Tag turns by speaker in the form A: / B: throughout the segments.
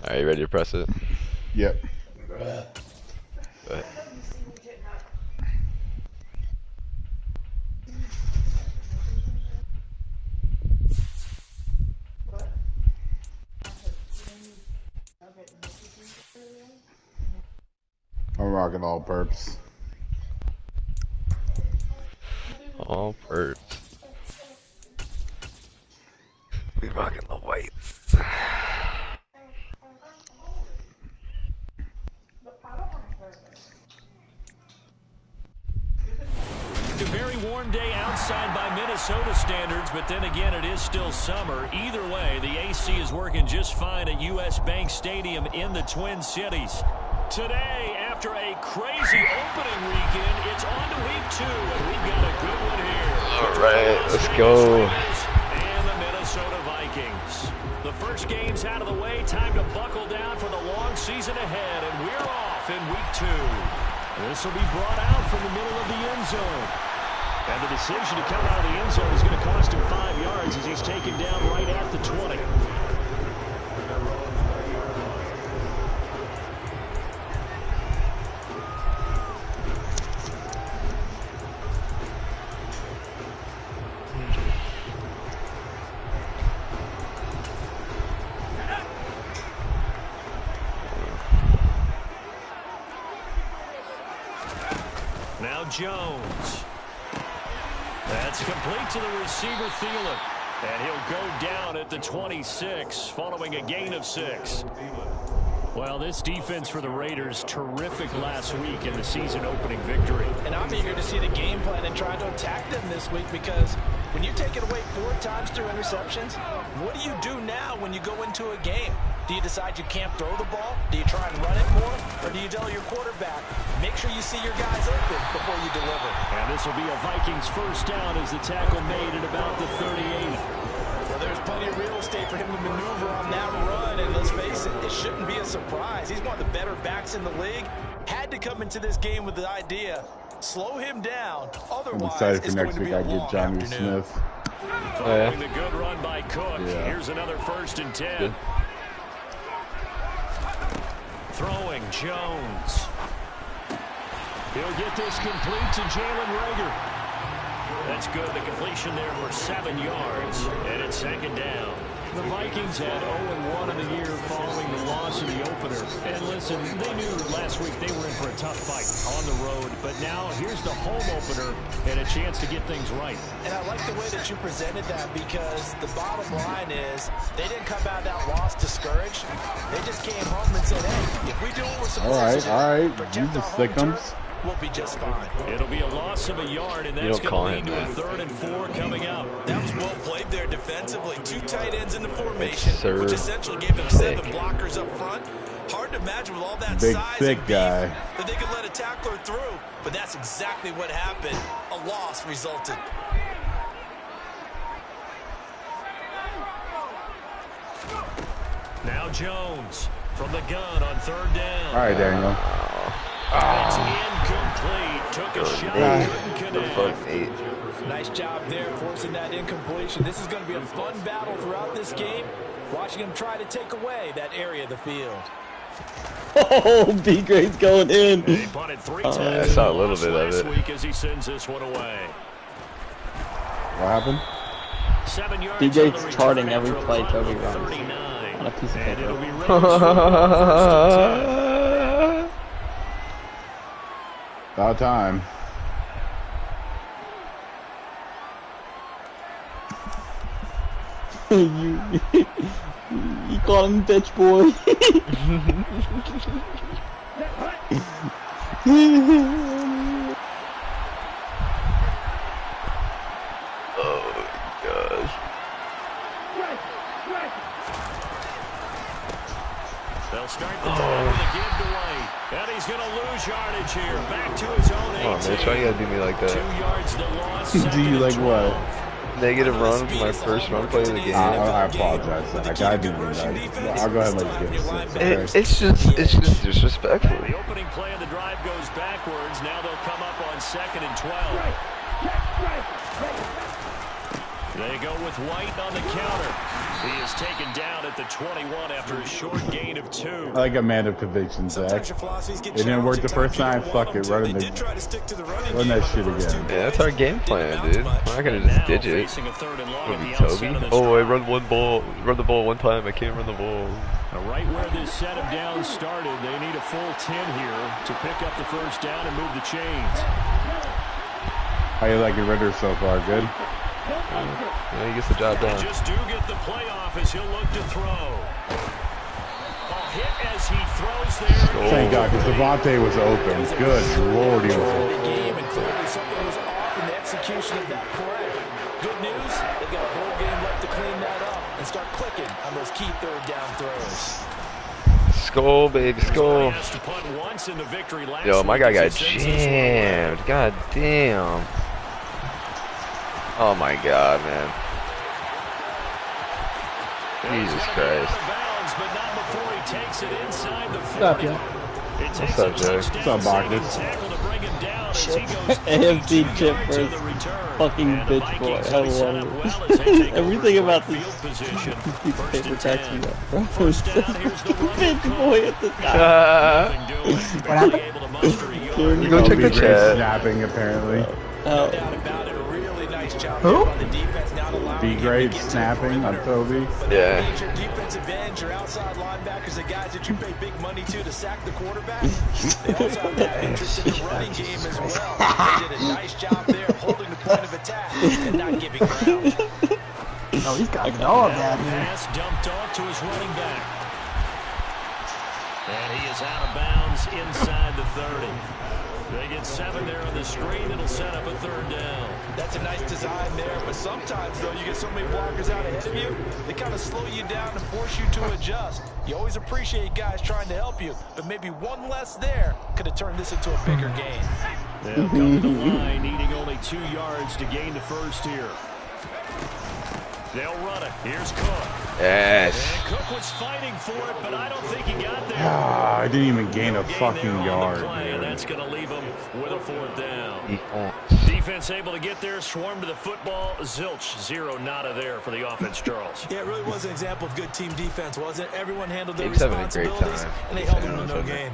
A: Alright, you ready to press it?
B: Yep.
A: Go ahead.
B: I'm rocking all perps.
A: All perps. We rocking the whites.
C: A very warm day outside by Minnesota standards, but then again, it is still summer. Either way, the AC is working just fine at U.S. Bank Stadium in the Twin Cities. Today, after a crazy opening weekend, it's on to week 2, and we've got a good one here.
A: All right, let's go.
C: And the Minnesota Vikings. The first game's out of the way. Time to buckle down for the long season ahead, and we're off in week 2. This will be brought out from the middle of the end zone. And the decision to come out of the end zone is going to cost him 5 yards as he's taken down right at the 20. Now Jones. That's complete to the receiver, Thielen. And he'll go down at the 26 following a gain of 6. Well, this defense for the Raiders, terrific last week in the season opening victory.
D: And I'm eager to see the game plan and try to attack them this week, because when you take it away 4 times through interceptions, what do you do now when you go into a game? Do you decide you can't throw the ball? Do you try and run it more? Or do you tell your quarterback, make sure you see your guys open before you deliver?
C: And this will be a Vikings first down as the tackle made at about the 38.
D: Well, there's plenty of real estate for him to maneuver on that run, and let's face it, it shouldn't be a surprise. He's one of the better backs in the league. Had to come into this game with the idea, slow him down. Otherwise,
B: I'm excited for
D: it's
B: next
D: going
B: week.
D: to
B: I
D: be a
B: get
D: long
B: Johnny
D: afternoon.
B: Smith.
C: Following the good run by Cook.
B: Yeah.
C: Here's another 1st and 10.
A: Good.
C: Throwing Jones. He'll get this complete to Jalen Reagor. That's good. The completion there for 7 yards. And it's 2nd down. The Vikings had 0-1 in the year following the loss in the opener. And listen, they knew last week they were in for a tough fight on the road. But now here's the home opener and a chance to get things right.
D: And I like the way that you presented that, because the bottom line is they didn't come out of that loss discouraged. They just came home and said, hey, if we do what we're supposed to do,
B: All right.
D: protect
B: Jesus
D: our home
B: thickums.
D: turf, we'll be just fine.
C: It'll be a loss of a yard, and that's going to lead to a 3rd and 4 coming up.
D: That was well played there defensively. 2 tight ends in the formation,
A: Sir.
D: which essentially gave them 7
A: Thick.
D: blockers up front. Hard to imagine with all that
B: Big,
D: size
B: thick
D: and beef
B: guy.
D: that they could let a tackler through. But that's exactly what happened. A loss resulted.
C: Now Jones from the gun on 3rd down.
B: All right, Daniel.
C: It's incomplete. Took a shot, couldn't connect.
A: 8.
D: Nice job there forcing that incompletion. This is going to be a fun battle throughout this game. Watching him try to take away that area of the field.
E: Oh, B-Grade's going in.
C: He punted 3 times.
A: I saw a little bit of
C: last
A: it.
C: week as he sends this one away.
B: What happened?
C: 7 yards.
E: B-Grade's
C: on the
E: charting
C: return
E: every
C: after
E: play
C: about
E: Toby
C: the
E: runs
C: 39.
E: on a piece of
C: And it'll
E: paper.
C: be Raiders first and 10.
B: About time.
E: you call him bitch boy.
A: Oh my gosh.
C: They'll start the drive with a give to White. And he's going to lose yardage here. Back to his own 18.
A: Come on, man. Why you gotta do me like
C: 2
A: that?
C: yards the loss.
B: Do you like what?
A: Negative run for my first run play of the game.
B: I apologize. I didn't mean that. I'll go ahead and let you get it.
A: It's just disrespectful.
C: The opening play of the drive goes backwards. Now they'll come up on 2nd and 12. They go with White on the counter. He is taken down at the 21 after a short gain of 2.
B: I like a man of conviction, Zach. It didn't work the first time. Fuck it, run that shit again.
A: Yeah, that's our game plan, dude. We're not gonna just ditch it. It'll be Toby. Oh, I run the ball one time. I can't run the ball.
C: Right where this set of downs started, they need a full 10 here to pick up the first down and move the chains.
B: How you liking Ritter so far? Good?
A: Yeah, he gets the job done.
C: Just do get the playoff as he'll look to throw. Hit as he throws there.
B: Thank God, because Devontae was open. Good Lord, he was open.
D: Something was off in the execution of that play. Good news, they've got a whole game left to clean that up and start clicking on those key third down throws.
A: Skull, baby, skull. Yo, my guy got jammed. God damn. Oh my God, man. Jesus Christ.
E: What's up, yo?
A: What's up, Jay?
B: What's up, Marcus?
E: AFC chip versus fucking bitch boy. I love it. Everything about this paper cracks me up, bro. Bitch boy at the top.
A: You go check the chat.
B: Snapping, apparently.
E: Oh.
B: Who? B-grade snapping on Toby.
A: Yeah.
D: Your defensive ends, your outside linebackers, the guys that you pay big money to sack the quarterback. They also have that interest in the running game as well. They did a nice job there holding the point of attack and not giving ground.
E: Oh, he's got all of that, man.
C: Pass dumped off to his running back. And he is out of bounds inside the 30. They get 7 there on the screen. It'll set up a third down.
D: That's a nice design there, but sometimes, though, you get so many blockers out ahead of you, they kind of slow you down and force you to adjust. You always appreciate guys trying to help you, but maybe one less there could have turned this into a bigger gain.
C: They'll come to the line, needing only 2 yards to gain the first here. They'll run it. Here's Cook.
A: Yes.
C: And Cook was fighting for it, but I don't think he got there.
B: Ah, I didn't even gain a fucking yard.
C: And that's going to leave him with a 4th down. Defense able to get there, swarm to the football. Zilch, 0 nada there for the offense, Charles.
D: Yeah, it really was an example of good team defense, wasn't it? Everyone handled their
A: He's having a great
D: responsibilities,
A: time.
D: and they held them to no gain.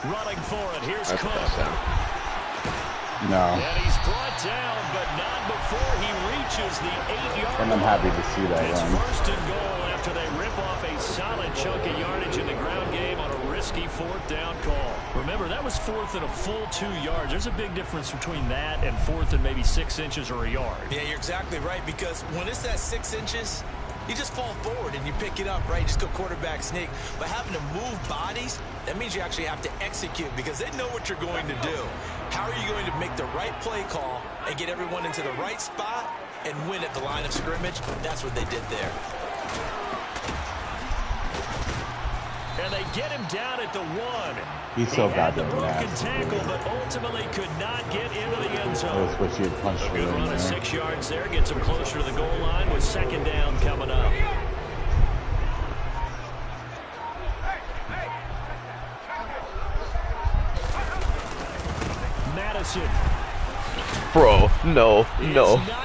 C: Running for it. Here's
A: That's
C: Cook.
B: No.
C: And he's brought down, but not before he reaches the 8-yard
B: And I'm happy to see that
C: It's
B: run.
C: 1st and goal after they rip off a solid chunk of yardage in the ground game on a risky 4th down call. Remember, that was 4th and a full 2 yards. There's a big difference between that and 4th and maybe 6 inches or a yard.
D: Yeah, you're exactly right, because when it's that 6 inches, you just fall forward and you pick it up, right? You just go quarterback sneak. But having to move bodies, that means you actually have to execute because they know what you're going to do. How are you going to make the right play call and get everyone into the right spot and win at the line of scrimmage? That's what they did there.
C: And they get him down at the 1.
B: He's so
C: He had the
B: goddamn
C: broken
B: nasty.
C: tackle, but ultimately could not get into the end zone.
B: That's what you had punched
C: A
B: for
C: good run
B: in
C: of
B: there.
C: 6 yards there. Gets him closer to the goal line with 2nd down coming up. Madison.
A: Bro, no.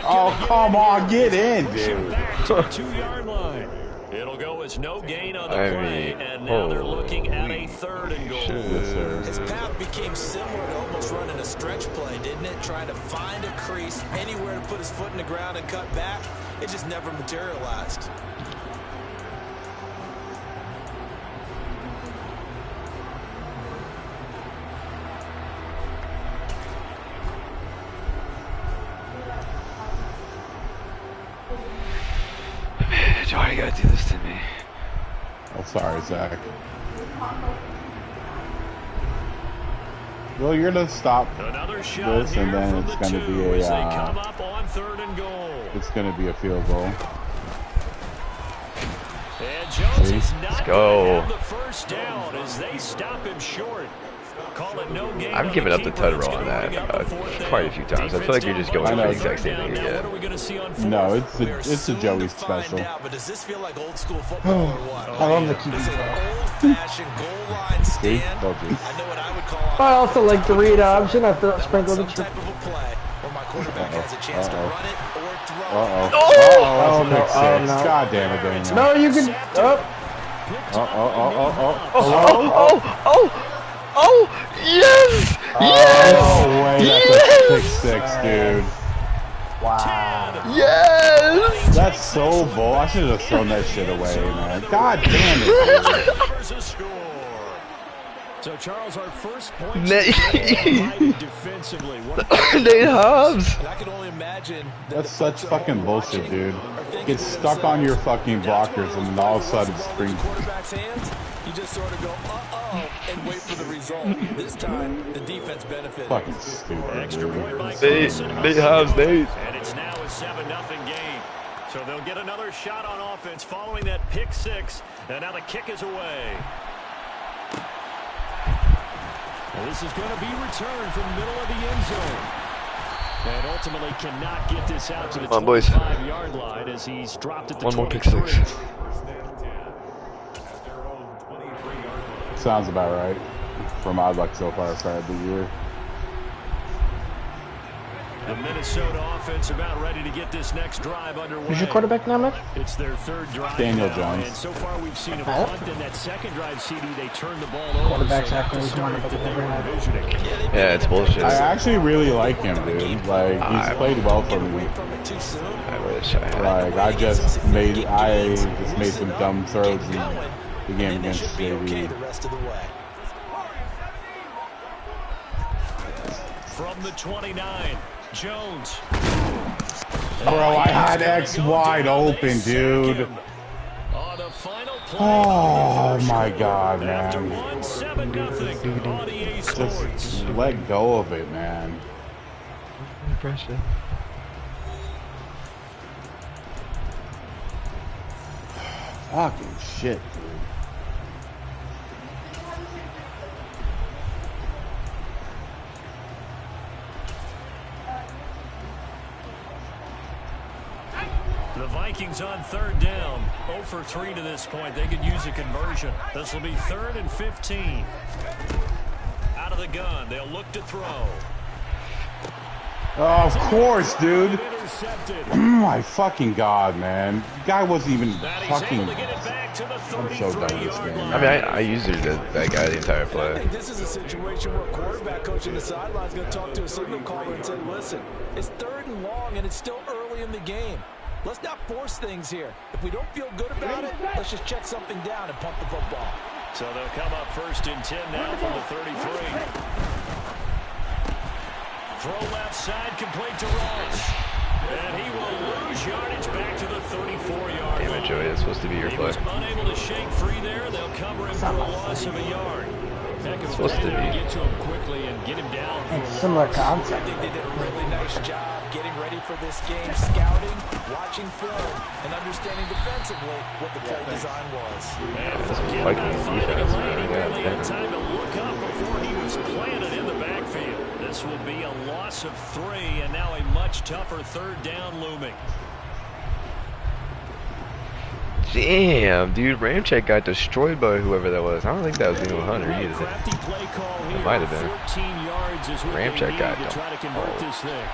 B: Oh, come on, get in, dude.
C: Back to the 2-yard line. It'll go as no gain on the play, and now they're looking at a 3rd and goal.
D: His path became similar to almost running a stretch play, didn't it? Trying to find a crease, anywhere to put his foot in the ground and cut back. It just never materialized.
A: Why you gotta do this to me?
B: Oh, sorry, Zach. Well, you're gonna stop
C: Another shot
B: this, and then it's gonna be
C: as they come
B: a.
C: up on 3rd and goal.
B: It's gonna be a field goal.
C: And Jones is
A: Let's
C: not
A: go.
C: going to have the first down as they stop him short. Call it no gain.
A: I've given up the Tud roll on that quite a few times. I feel like you're just going for the exact same thing again.
B: No, it's a Joey special.
D: But does this feel like old school football or what?
F: I love the QB
D: Old-fashioned goal line stand. I know what I would call.
F: I also like the read option. I thought sprinkle the
D: type of a play where my quarterback has a chance to run it or throw it.
B: Oh no! God damn it, Daniel.
F: No, you can.
A: Oh, yes! Yes!
B: No way, that's a pick six, dude.
F: Wow.
A: Yes!
B: That's so bull. I should have thrown that shit away, man. God damn it, dude.
C: So Charles, our first point
A: Nate
C: defensively.
A: Nate Hobbs.
D: I can only imagine
B: That's such fucking bullshit, dude. Get stuck on your fucking blockers and then all of a sudden spring.
D: quarterback's hands. You just sort of go, and wait for the result. This time, the defense benefited.
B: Fucking stupid,
C: Extra point by
A: Nate Hobbs, Nate.
C: And it's now a 7-0 game. So they'll get another shot on offense following that pick six. And now the kick is away. And this is going to be returned from the middle of the end zone. And ultimately cannot get this out to the 25-yard line as he's dropped at the 23.
A: One more pick six.
B: Sounds about right. For my luck so far of the year.
C: The Minnesota offense about ready to get this next drive underway.
F: Who's your quarterback now, Mitch?
C: It's their third drive.
B: Daniel
C: now,
B: Jones.
C: And so far we've seen a punt in that second drive CD. They turned the ball over.
F: Quarterback's acting as one of the
A: Yeah, it's bullshit.
B: I actually really like him, dude. Like, he's played well for me.
A: I wish I had.
B: Like, I just made some dumb throws in the game against JV.
C: From the 29, Jones.
B: Bro, I had X wide open, dude.
C: On the final play.
B: Oh my god,
C: After
B: man.
C: 1-7-0 on EA Sports.
B: Just let go of it, man.
A: Pressure.
B: Fucking shit, dude.
C: The Vikings on third down. 0 for 3 to this point. They could use a conversion. This will be 3rd and 15. Out of the gun. They'll look to throw.
B: Oh, of course, dude. Oh my fucking god, man. The guy wasn't even fucking. I'm so done with this game.
A: I mean, I usually did that guy the entire
D: I
A: play.
D: think this is a situation where a quarterback coach in the sideline is going to talk to a signal caller and say, listen, it's 3rd and long and it's still early in the game. Let's not force things here. If we don't feel good about it, let's just check something down and pump the football.
C: So they'll come up 1st and 10 now from the 33. Throw left side, complete to Ross. And he will lose yardage back to the 34-yard line.
A: Damn it, Joey. That's supposed to be your
C: He
A: play.
C: was unable to shake free there. They'll cover him for a loss of a yard.
A: It's supposed to be.
C: Get to him quickly and get him down for a
F: Similar
C: loss.
D: I
F: concept.
D: think they did a really nice job getting ready for this game, scouting, watching film, and understanding defensively what the play design was.
C: And
A: That's
C: forget
A: Viking
C: about finding a
A: defense,
C: lane. He
A: man.
C: barely
A: Yeah,
C: had time to look up before he was planted in the backfield. This will be a loss of 3, and now a much tougher 3rd down looming.
A: Damn, dude. Ramcheck got destroyed by whoever that was. I don't think that was even Hunter either.
C: Crafty play call here.
A: It might have been.
C: 14 yards is what
A: Ramcheck
C: they
A: got
C: need to try to convert
A: dumped.
C: this thing.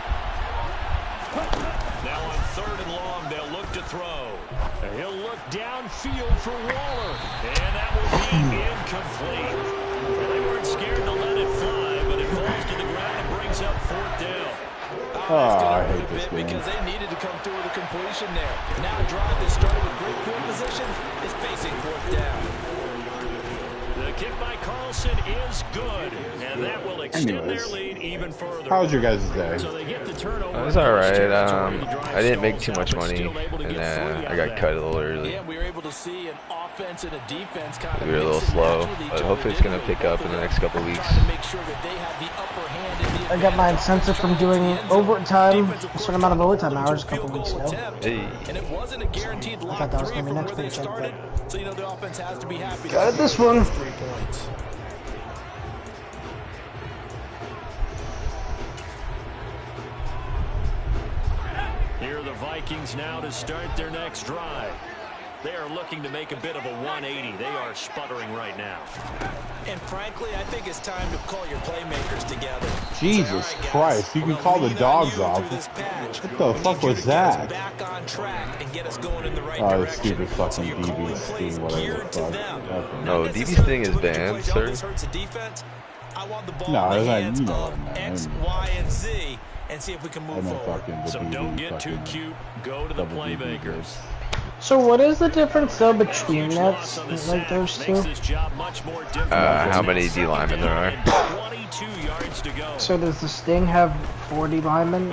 C: Now on 3rd and long, they'll look to throw. And he'll look downfield for Waller. And that will be incomplete. Well, they weren't scared to let it fly, but it falls to the ground and brings up 4th down.
B: Oh, I hate this game.
D: Because they needed to come through with a completion there. Now a drive that started with great field position is facing 4th down.
C: The kick by Carlson is good, and that will extend their
B: Anyways.
C: lead even further.
B: How was your guys' day?
C: So they get the turnover.
A: It was alright. I didn't make too much money, and I got cut a little early.
D: Yeah, we were able to see an offense and a defense kind of
A: We were a little slow, but hopefully it's going to pick up in the next couple weeks.
D: trying to make sure that they have the upper hand in the
F: I got my incentive from doing overtime, a certain amount of overtime hours a couple weeks ago.
A: Hey.
D: And it wasn't a guaranteed
F: I
D: lock
F: thought that was
D: 3
F: going to be
D: from
F: next
D: where they
F: weekend,
D: started.
F: but
D: So, you know, the offense has to be happy.
F: got it this one.
D: 3 points.
C: Here are the Vikings now to start their next drive. They are looking to make a bit of a 180. They are sputtering right now.
D: And frankly, I think it's time to call your playmakers together.
B: Jesus Christ, you can call the dogs off. What the fuck was that?
D: Back on track and get us going in the right
B: Oh, the
D: direction.
B: stupid fucking DB Sting, whatever the fuck.
A: No, DB Sting is banned, sir.
D: I want the ball
B: No,
D: in the
B: that's
D: hands
B: not, you know
D: of
B: what, man.
D: X, Y, and Z and see if we can move forward.
C: So don't get too cute. Go to the playmakers.
F: So what is the difference though between that, like those two?
A: How many D linemen there are?
F: So does the Sting have 40 linemen?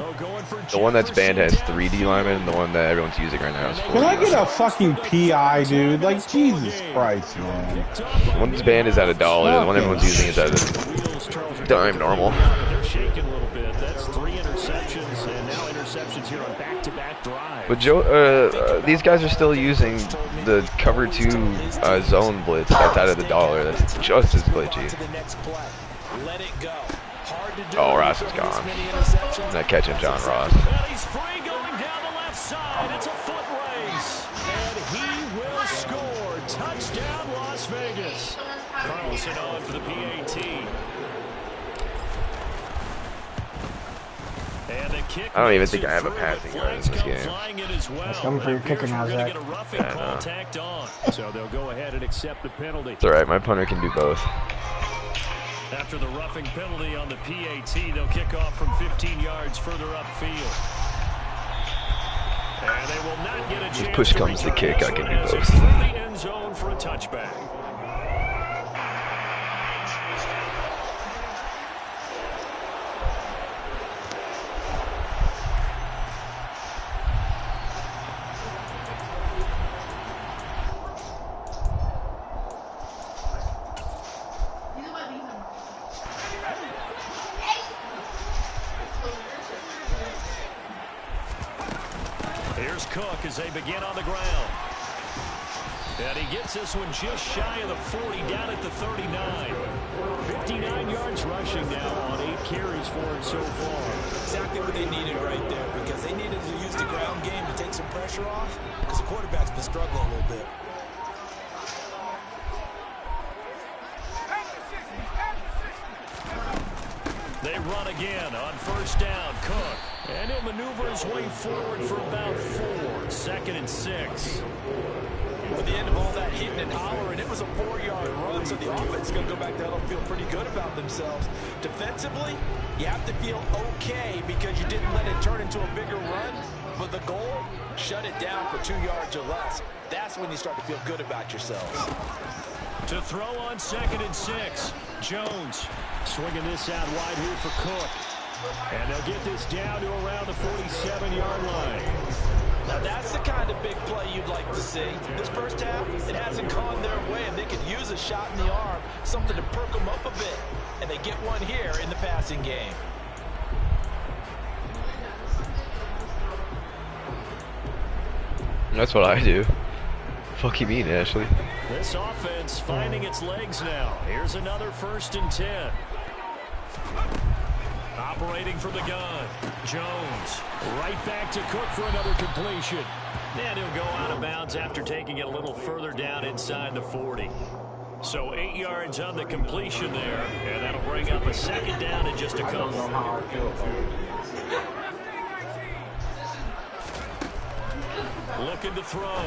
A: The one that's banned has 3 D linemen, and the one that everyone's using right now is 4.
B: Can I get a fucking PI, dude? Like, Jesus Christ, man.
A: The one that's banned is at $1. The one everyone's using is at a dime normal.
C: They're shaking a little bit. That's 3 interceptions, and now interceptions here on back-to-back drives.
A: But Joe, these guys are still using the cover 2 zone blitz that's out of the $1. That's just as glitchy. Oh, Ross is gone. Not catching John Ross.
C: He's free going down the left side. It's a foot race. And he will score. Touchdown, Las Vegas. Carlson on for the PAT. And the kick.
A: I don't even think I have a passing yard in this game.
F: That's coming for your kicker now, Zach.
C: So they'll go ahead and accept the penalty.
A: It's alright, my punter can do both.
C: After the roughing penalty on the PAT, they'll kick off from 15 yards further upfield. And they will not get a chance.
A: If push comes to kick, I can do both.
C: Through the end zone for a touchback. Here's Cook as they begin on the ground. And he gets this one just shy of the 40, down at the 39. 59 yards rushing now on 8 carries for him so far.
D: Exactly what they needed right there, because they needed to use the ground game to take some pressure off, because the quarterback's been struggling a little bit.
C: They run again on first down. Cook. And he'll maneuver his way forward for about 4. 2nd and 6.
D: At the end of all that hitting and hollering, it was a 4-yard run, so the offense is going to go back there and feel pretty good about themselves. Defensively, you have to feel okay because you didn't let it turn into a bigger run. But the goal, shut it down for 2 yards or less. That's when you start to feel good about yourselves.
C: To throw on 2nd and 6. Jones swinging this out wide here for Cook. And they'll get this down to around the 47-yard line.
D: Now that's the kind of big play you'd like to see. This first half, it hasn't gone their way, and they could use a shot in the arm, something to perk them up a bit. And they get one here in the passing game.
A: That's what I do. Fuck you mean, Ashley?
C: This offense finding its legs now. Here's another 1st and 10. Operating from the gun. Jones right back to Cook for another completion. And he'll go out of bounds after taking it a little further down inside the 40. So 8 yards on the completion there. And that'll bring up a 2nd down in just a couple. Looking to throw.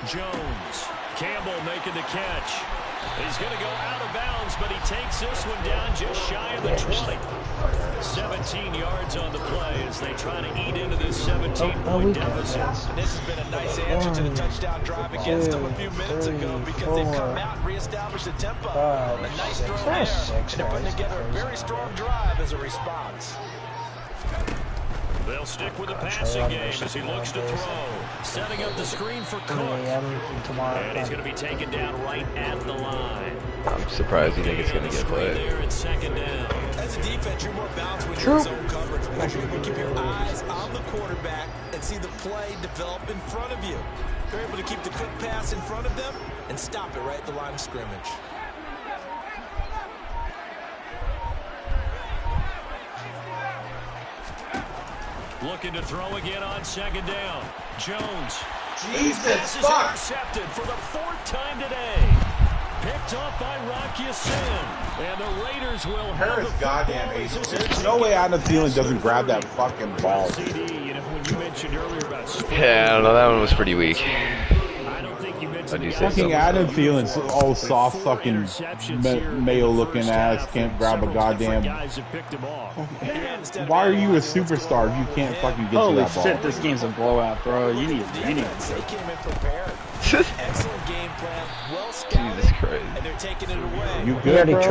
C: Jones. Campbell making the catch. He's going to go out of bounds, but he takes this one down just shy of the 20. 17 yards on the play as they try to eat into this 17-point deficit.
D: And this has been a nice answer to the touchdown drive against them a few minutes ago because they've come out and reestablished the tempo. A nice throw there, and they're putting together a very strong drive as a response.
C: They'll stick with the passing game as he looks to throw. Setting up the screen for Cook. And he's going to be taken down right at the line.
A: I'm surprised you think it's going to get played.
C: There at 2nd down.
D: As a defense, you're more balanced when you're in zone coverage because you're able to keep your eyes on the quarterback and see the play develop in front of you. You're able to keep the quick pass in front of them and stop it right at the line of scrimmage.
C: Looking to throw again on second down. Jones.
B: Jesus,
C: fuck! Intercepted for the 4th time today. Picked off by Rocky Sin. And the Raiders will have the
B: goddamn Asian. There's no way Adam Thielen doesn't grab that fucking ball.
C: CD, you know, when you mentioned earlier about
A: Yeah, I don't know. That one was pretty weak.
C: I don't think you mentioned
A: What'd you say?
B: Fucking Adam Thielen's all soft fucking male-looking ass can't grab a goddamn. Why are you a superstar if you can't fucking get to
E: Holy
B: that ball?
E: shit, this game's a blowout, bro. You need
D: They came in prepared. Excellent game plan, well scouted,
A: Jesus Christ.
D: and they're taking it away.
B: You
F: He
B: good,
F: already
B: bro?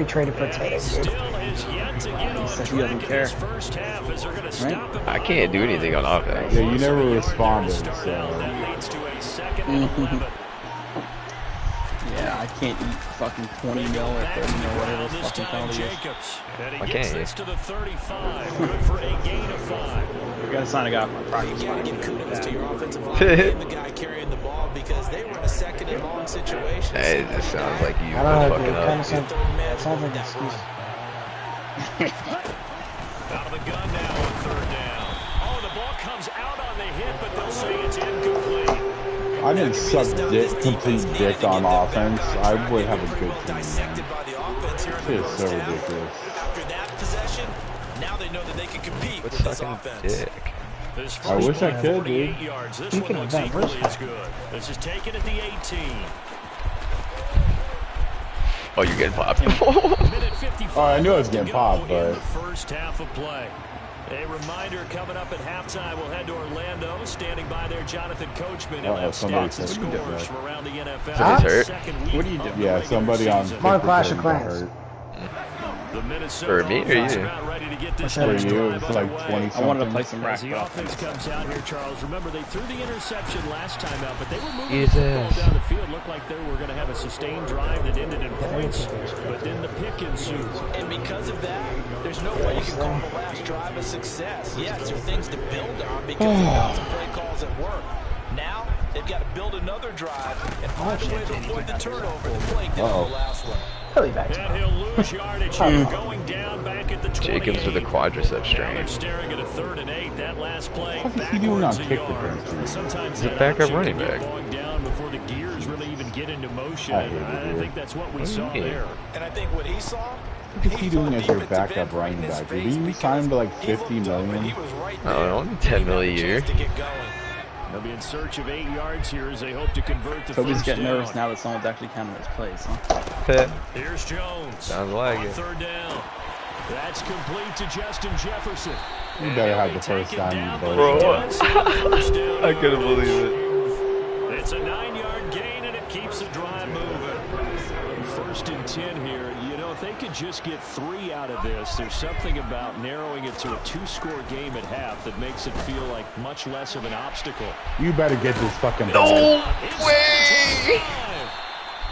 F: traded for Tatum.
C: Still is yet to get on
E: said he doesn't
C: track in
E: care.
C: his first half as they're going to stop him.
A: I can't do anything on offense.
B: Yeah, you never responded,
C: That
B: so.
C: leads to a 2nd and 11.
E: Yeah, I can't eat fucking 20 mil or 30 mil, whatever the fucking penalty is.
A: Why can't you?
C: To the 35. Good for a gain of 5.
E: We gotta sign a guy from practice.
D: You gotta give kudos to your offensive line and the guy carrying the ball because they were in a 2nd and long situation.
A: Hey, it just sounds like you
F: I don't know,
A: fucking
F: dude. Kind
A: up.
F: of sounds like an excuse.
C: Out of the gun now on 3rd down. Oh, the ball comes out on the hit, but they'll say it's incomplete.
B: I didn't suck complete dick on offense. I would have a good team.
D: Dissected by the offense here in the
B: It's so
D: first half.
B: ridiculous.
D: After that possession, now they know that they can compete
A: What's
D: with this
A: sucking
D: offense.
A: dick?
C: This
B: I wish
C: first
B: I
C: one,
B: could,
C: 48
B: dude.
C: yards. This
F: Speaking
C: one
F: of
C: looks
F: that,
C: equally
F: where's
C: as good. This is taken at the 18.
A: Oh, you're getting popped.
C: Minute 55
B: Oh, I knew I was
C: to
B: getting
C: go
B: popped,
C: in
B: but-
C: the first half of play. A reminder coming up at halftime. We'll head to Orlando. Standing by there, Jonathan Coachman. He'll have
B: somebody
C: stats and
B: said we did
C: scores
B: that.
C: from around the NFL.
A: Somebody's hurt.
C: Second week
E: What are you
C: of
E: doing?
C: the
B: Yeah,
C: regular
B: somebody on
C: season.
F: Come on, Clash of
B: 50% got
F: Clans.
B: hurt.
C: The Minnesota
A: For me or
C: offense
A: you?
C: about ready to get this
B: For
C: next
B: you,
C: drive
B: it's like
C: underway.
B: 20
E: I wanted to
B: something.
E: play some
C: As the
E: rap
C: offense comes out here, Charles, remember they threw the interception last time out, but they were moving
A: Jesus.
C: the football down the field. Looked like they were going to have a sustained drive that ended in points, but then the pick ensued.
D: And because of that, there's no way you can call the last drive a success. Yes, there are things to build on because they've got some play calls at work. Now, they've got to build another drive and find a way to avoid the turnover that plagued them in the last one.
F: Really bad.
C: And he'll lose yardage here, going down back at the 28.
A: Jacobs with a quadricep
C: Now
A: strain.
C: they're staring at a 3rd and 8. That last play,
B: What the fuck is he doing on
C: backwards a
B: kick
C: yard.
B: returns?
C: Sometimes
A: He's a
C: that
A: backup
C: option
A: running
C: can get
A: back.
C: bogged down before the gears really even get into motion.
B: I hate it,
C: I
B: dude.
C: think that's what we
A: What do you
C: saw
A: mean?
C: there.
D: And I think what he saw,
B: What is he doing as your backup running back? Did he sign him to like 50 million?
D: He was right
A: Oh,
D: there.
A: only 10
D: He
A: million a
D: had
A: year.
D: chance to get going.
C: They'll be in search of 8 yards here as they hope to convert the
E: Toby's
C: first
E: getting
C: down.
E: nervous now that someone's actually counting his plays, huh?
C: Here's Jones.
A: Sounds like
C: on
A: it.
C: 3rd down. That's complete to Justin Jefferson.
B: You better have the first down, you
A: Bro,
B: better.
A: I couldn't believe it.
C: It's a 9-yard gain, and it keeps the drive moving. 1st and 10 here. You know, if they could just get 3 out of this, there's something about narrowing it to a 2-score game at half that makes it feel like much less of an obstacle.
B: You better get this fucking ball.
A: No way!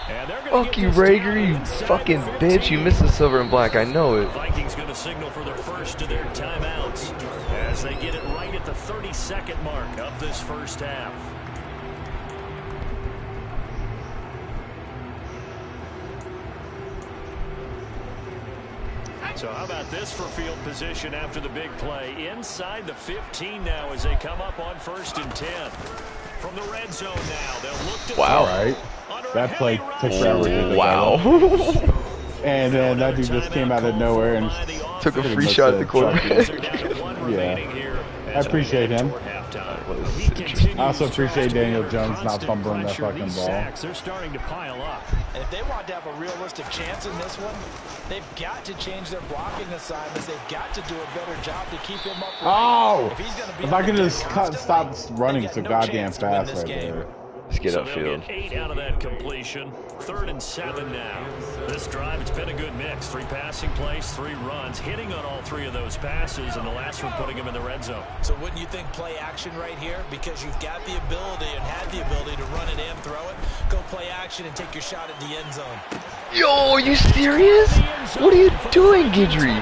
C: And they're gonna
A: Fuck
C: get
A: you,
C: this
A: Rager,
C: down
A: you
C: inside
A: fucking
C: the
A: bitch. You
C: 15.
A: missed the silver and black. I know it.
C: Vikings going to signal for the first of their timeouts as they get it right at the 32nd mark of this first half. So how about this for field position after the big play? Inside the 15 now as they come up on 1st and 10. From the red zone now, they'll look to
A: Wow.
B: All right. That play took forever to develop.
A: Wow.
B: And then that dude just came out of nowhere and
A: Took a
B: pretty
A: free
B: much
A: shot at the
B: said,
A: quarterback.
B: "Fuck you." I appreciate him.
A: was interesting.
B: I also appreciate Daniel Jones not fumbling that fucking ball.
C: They're starting to pile up.
D: And if they want to have a realistic chance in this one, they've got to change their blocking assignments. They've got to do a better job to keep him upright.
B: Oh!
D: If he's going to be
B: If I
D: on
B: could
D: the
B: just
D: field constantly,
B: stop running
D: they've
B: so
D: got no
B: goddamn
D: chance to win
B: fast
D: this
B: right
D: game.
B: there.
A: Let's get
C: So they'll
A: upfield.
C: get 8 out of that completion. 3rd and 7 now. This drive, it's been a good mix. 3 passing plays, 3 runs, hitting on all 3 of those passes, and the last one putting him in the red zone.
D: So wouldn't you think play action right here? Because you've got the ability and had the ability to run it and throw it. Go play action and take your shot at the end zone.
A: Yo, are you serious? What are you doing, Guidry?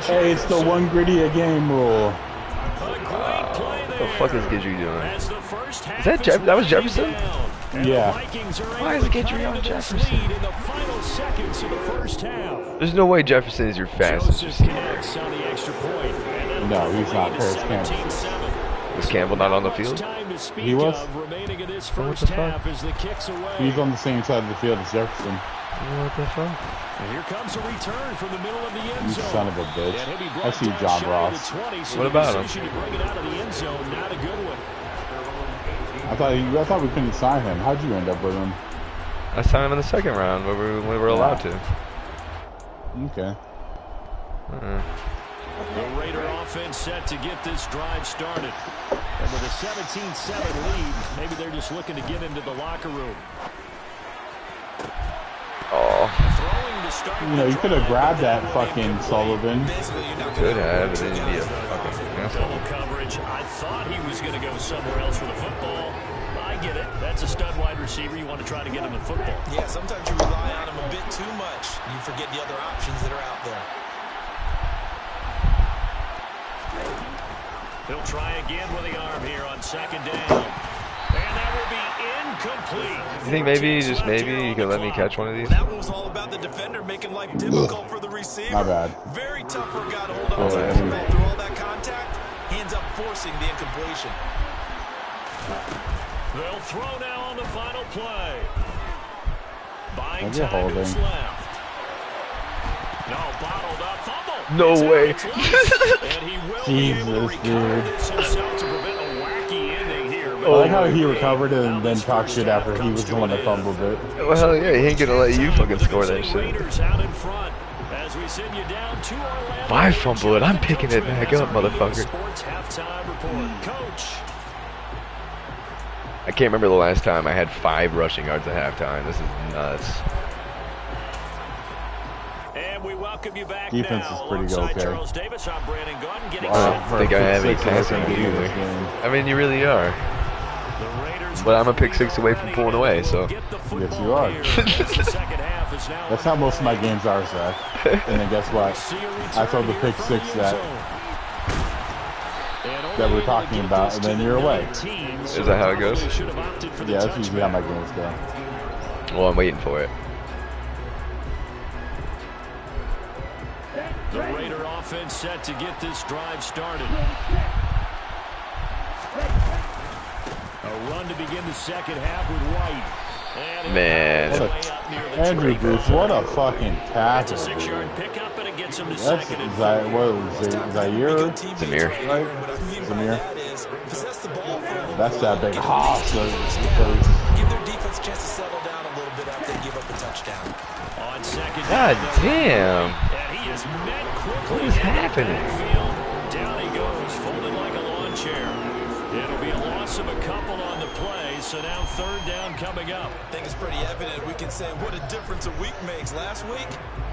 B: Hey, it's the one gritty a game rule.
A: What the fuck is Guidry doing? Is that that was Jefferson?
B: Yeah.
A: Why is Guidry on Jefferson? There's no way Jefferson is your fastest
C: Joseph
A: receiver.
C: connects on the extra point, and
B: No, he's not. Paris Campbell.
A: Was Campbell not on the field?
B: He was.
A: What the fuck?
B: He's on the same side of the field as Jefferson.
A: What the fuck?
C: And here comes a return from the middle of the end
B: You
C: zone.
B: son of a bitch. I see John Ross.
A: What about him?
C: You bring it out of the end zone, not a good one.
B: I thought we couldn't sign him. How'd you end up with him?
A: I signed him in the second round where we were allowed to.
B: Okay.
C: The Raider offense set to get this drive started. And with a 17-7 lead, maybe they're just looking to get into the locker room.
A: Oh.
B: You know, you could have grabbed that fucking Sullivan.
A: Could have, but then you'd be a fucking asshole.
C: Double coverage. I thought he was going to go somewhere else for the football. I get it. That's a stud wide receiver. You want to try to get him the football.
D: Yeah, sometimes you rely on him a bit too much. You forget the other options that are out there.
C: He'll try again with the arm here on second down. And that will be incomplete.
A: You think maybe, just maybe, you could let me catch one of these?
D: That one was all about the defender making life difficult for the receiver.
B: My bad.
D: Very tough for a guy to hold on to the football through all that contact. He ends up forcing the incompletion.
C: They'll throw now on the final play. Buying
B: You're
C: time is
B: holding.
C: left. No, bottled up fumble.
A: No way.
C: And he will be able to
B: Jesus,
C: recover
B: dude.
C: this himself to prevent a wacky ending here.
B: I like how he recovered it and then talked shit after he was the one that fumbled it.
A: Well, hell yeah, he ain't gonna let you fucking score that shit.
C: Raiders out in front as we send you down to Orlando.
A: If I fumble it, I'm picking it back up, motherfucker.
C: Sports halftime report. Coach.
A: I can't remember the last time I had 5 rushing yards at halftime. This is nuts.
C: And we welcome you back.
B: Defense
C: now.
B: is pretty
C: Alongside
B: okay.
C: Charles Davis, I'm Brandon Gunn getting
A: I
C: set
A: don't think I have any
B: Pick
A: passing
B: six
A: game
B: in
A: either.
B: this game.
A: I mean, you really are.
C: The Raiders
A: But I'm a pick 6 away from pulling away, so.
B: Yes, you are. That's how most of my games are, Zach. And then guess what? I throw the pick 6 that we're talking about, and then you're away.
A: Is that how it goes?
B: Yeah, that's usually how my games go.
A: Well, I'm waiting for it.
C: The Raider offense set to get this drive started. A run to begin the second half with White. And
A: Man.
B: Andrew Booth, what a fucking tackle,
C: it's a 6-yard
B: dude.
C: pickup, and it gets him to
B: That's
C: second and
B: Zaire?
A: Zamir.
B: Right? Zamir? That's that big hoss.
D: Give their defense a chance to settle down a little bit after they give up a touchdown.
C: on second
A: God
C: down.
A: damn.
C: And he is met quickly.
A: What is happening?
C: Down he goes, folded like a lawn chair. It'll be a loss of a couple on the play, so now third down coming up.
D: I think it's pretty evident. We can say what a difference a week makes. Last week,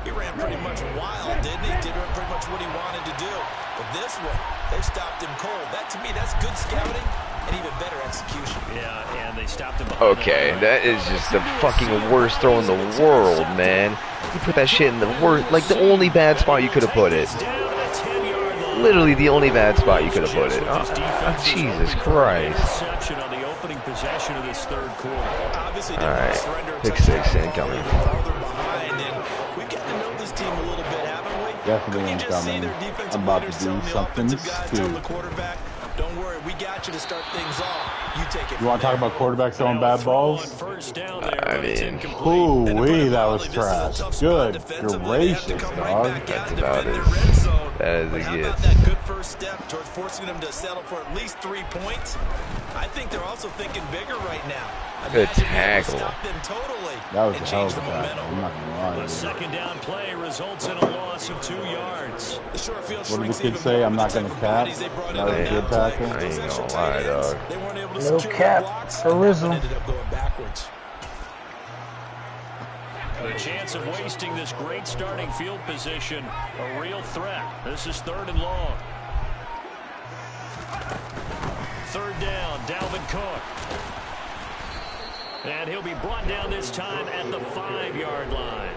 D: he ran pretty much wild, didn't he? Did pretty much what he wanted to do. But this one, they stopped him cold. That, to me, that's good scouting and even better execution.
C: Yeah, and they stopped him.
A: Okay, that is just the fucking worst throw in the world, man. You put that shit in the worst, like the only bad spot you could have put it. Literally the only bad spot you could have put it. Oh, Jesus Christ.
C: On the opening possession of this third quarter.
A: Alright, pick 6 incoming.
D: We've gotten to know this team a little bit, haven't we?
B: Definitely incoming. I'm about to do something stupid.
D: Don't worry, we got you to start things off. You take it.
B: You want to talk about quarterbacks throwing bad balls?
A: I mean,
B: Ooh-wee, that was trash. Good gracious, dog.
A: that's about as bad as it gets.
D: That good first step towards forcing them to settle for at least 3 points. I think they're also thinking bigger right now.
A: Good tackle.
D: Stop them totally.
B: That was a
D: and
B: hell
D: change
B: of a
D: the
B: tackle.
D: momentum.
B: I'm not going to lie.
C: A
B: Dude.
C: second down play results in a loss of 2 yards.
D: The short field
B: What did the
D: shrinks
B: kid
D: even
B: say?
D: more
B: I'm
D: with
B: not
D: the
B: going
D: type
B: to
D: of
B: cap.
D: bodies they brought
B: That
D: in
B: was a
D: that
B: good
D: play.
B: tackle.
A: I ain't
D: Those
A: gonna
D: extra
A: lie,
D: tight ends,
A: dog.
D: they weren't able to
F: No
D: secure
F: cap
D: blocks
F: for Rizzo.
D: and ended up going backwards.
C: The chance of wasting this great starting field position, a real threat. This is third and long. Third down, Dalvin Cook. And he'll be brought down this time at the 5-yard line.